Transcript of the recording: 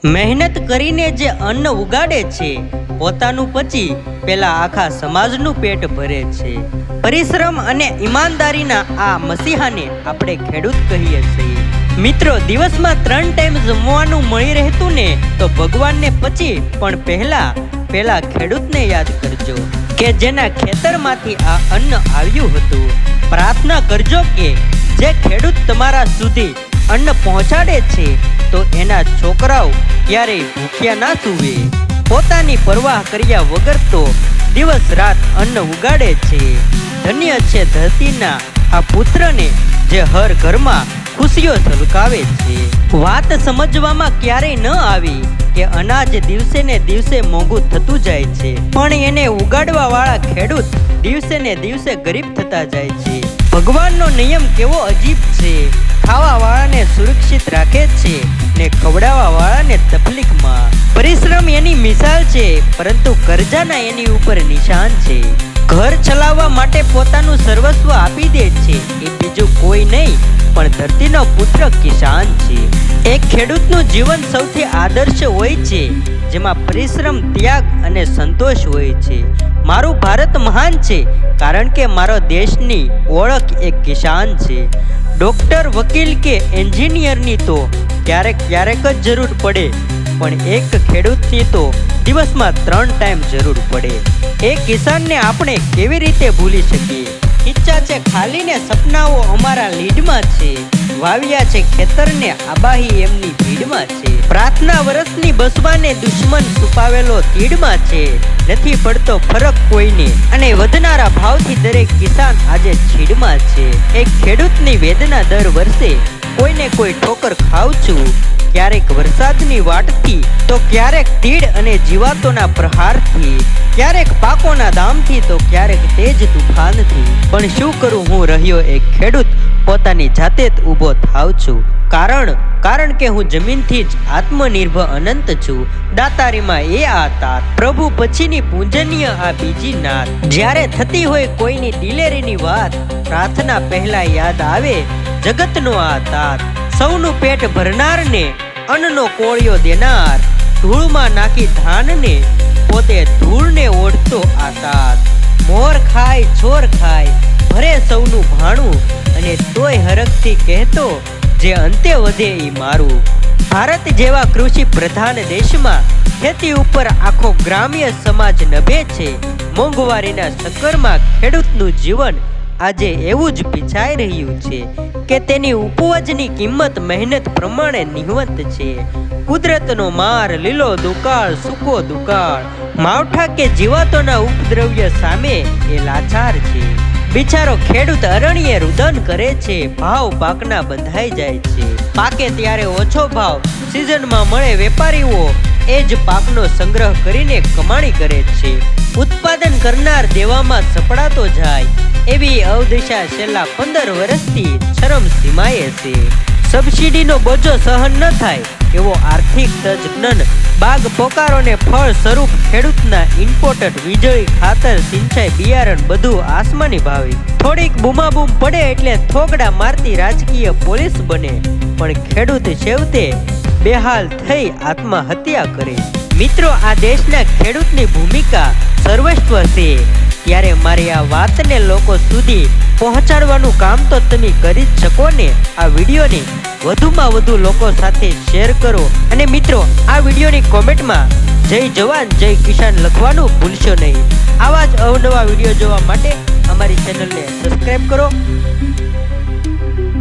મહેનત કરીને જે અન્ન ઉગાડે છે પોતાનું પચી પેલા આખા સમાજનું પેટ ભરે છે। પરિશ્રમ અને ઈમાનદારીના આ મસીહાને આપણે ખેડૂત કહીએ છીએ। મિત્રો, દિવસમાં 3 ટાઈમ જમવાનું મળી રહેતું ને તો ભગવાનને પછી પણ પહેલા ખેડૂતને યાદ કરજો કે જેના ખેતરમાંથી આ અન્ન આવ્યું હતું। પ્રાર્થના કરજો કે જે ખેડૂત તમારા સુધી અન્ન પહોંચાડે છે તો એના છોકરાઓ ક્યારેય ભૂખ્યા ના સૂવે। પોતાની પરવાહ કર્યા વગર તો દિવસ રાત અન્ન ઉગાડે છે। ધન્ય છે ધરતીના આ પુત્રને જે હર ઘરમાં ખુશીઓ ઝલકાવે છે। વાત સમજવામાં ક્યારેય ન આવી કે અનાજ દિવસે ને દિવસે મોંઘું થતું જાય છે, પણ એને ઉગાડવા વાળા ખેડૂત દિવસે ને દિવસે ગરીબ થતા જાય છે। ભગવાનનો નિયમ કેવો અજીબ છે, ખાવા વાળાને સુરક્ષિત રાખે છે ને ખવડાવવા વાળાને તકલીફમાં। પરિશ્રમ એની મિસાલ છે, પરંતુ કરજાના એની ઉપર નિશાન છે। ઘર ચલાવવા માટે પોતાનું સર્વસ્વ આપી દે છે એ બીજું કોઈ નહીં પણ ધરતીનો પુત્ર કિસાન છે। એક ખેડૂતનું જીવન સૌથી આદર્શ હોય છે, જેમાં પરિશ્રમ, ત્યાગ અને સંતોષ હોય છે। મારું ભારત મહાન છે કારણ કે મારો દેશની ઓળખ એક કિસાન છે। ડોક્ટર, વકીલ કે એન્જિનિયરની તો ક્યારેક જ જરૂર પડે, પણ એક ખેડૂતની તો દિવસમાં 3 ટાઈમ જરૂર પડે। એ કિસાનને આપણે કેવી રીતે ભૂલી શકીએ? ઈચ્છા છે ખાલી ને સપનાઓ અમારા લીડમાં છે, વાવ્યા છે ખેતરને આબાહી એમની ભીડમાં છે। પ્રાર્થના વરસની બસવાને દુશ્મન છુપાવેલો તીડમાં છે, નથી પડતો ફરક કોઈને અને વધનારા ભાવથી દરેક કિસાન આજે છીડમાં છે। એક ખેડૂતની વેદના દર વર્ષે કોઈને કોઈ ઠોકર ખાઉં છું, ક્યારેક વરસાદની વાટથી તો ક્યારેક તીડ અને જીવાતોના પ્રહારથી, ક્યારેક પાકોના દામથી તો ક્યારેક તેજ તુફાનથી। પણ શું કરું, હું રહ્યો એક ખેડૂત, પોતાની જાતે જ ઊભો થાવ છું, કારણ કે હું જમીનથી જ આત્મનિર્ભર અનંત છું। દાતારીમાં એ આ તાત, પ્રભુ પછીની પૂજનીય આ બીજી નાત। જ્યારે થતી હોય કોઈની દિલેરીની વાત, પ્રાર્થના પહેલા યાદ આવે જગતનો આ તાત। સૌનું પેટ ભરનારને અન્નનો કોળિયો દેનાર, ધૂળમાં નાખી ધાનને પોતે ધૂળને ઓઢતો આ તાત। મોર ખાય ચોર ખાય ભરે સૌનું ભાણું, અને તોય હરખથી કહેતો જે અંતે વધે ઈ મારું। ભારત જેવા કૃષિ પ્રધાન દેશમાં ખેતી ઉપર આખો ગ્રામ્ય સમાજ નભે છે। મોંઘવારીના ચક્કરમાં ખેડૂતનું જીવન આજે એવું જ પીછાઈ રહ્યું છે કે તેની ઉપજની કિંમત મહેનત પ્રમાણે નિહવંત છે। કુદરતનો માર, લીલો દુકાળ, સૂકો દુકાળ, માવઠા કે જીવાતોના ઉપદ્રવ્ય સામે એ લાચાર છે। બિચારો ખેડૂત અરણ્યે રુદન કરે છે, ભાવ પાકના બંધાઈ જાય છે, પાકે ત્યારે ઓછો ભાવ, સિઝનમાં મળે વેપારીઓ એ જ પાકનો સંગ્રહ કરીને કમાણી કરે છે। ઉત્પાદન કરનાર દેવામાં સપડાતો જાય એવી અવદશા છેલ્લા 15 વર્ષથી ચરમસીમાએ છે। સબસિડીનો બોજો સહન ન થાય એવો આર્થિક તજજ્ઞ બાગ પોકારોને ફળ સ્વરૂપ ખેડૂતના ઇમ્પોર્ટેડ વીજળી, ખાતર, સિંચાઈ, બિયારણ બધું આસમાની ભાવે। થોડીક બૂમાબૂમ પડે એટલે થોગડા મારતી રાજકીય પોલીસ બને, પણ ખેડૂત છેવટે બેહાલ થઈ આત્મહત્યા કરે। મિત્રો, આ દેશના ખેડૂતની ભૂમિકા સર્વસ્વ છે, ત્યારે મારી આ વાતને લોકો સુધી પહોંચાડવાનું કામ તો તમે કરી જ શકો ને। આ વિડીયોને વધુમાં વધુ લોકો સાથે શેર કરો, અને મિત્રો, આ વિડીયોની કોમેન્ટમાં જય જવાન જય કિસાન લખવાનું ભૂલશો નહીં। આવા જ અવનવા વિડીયો જોવા માટે અમારી ચેનલને સબસ્ક્રાઈબ કરો।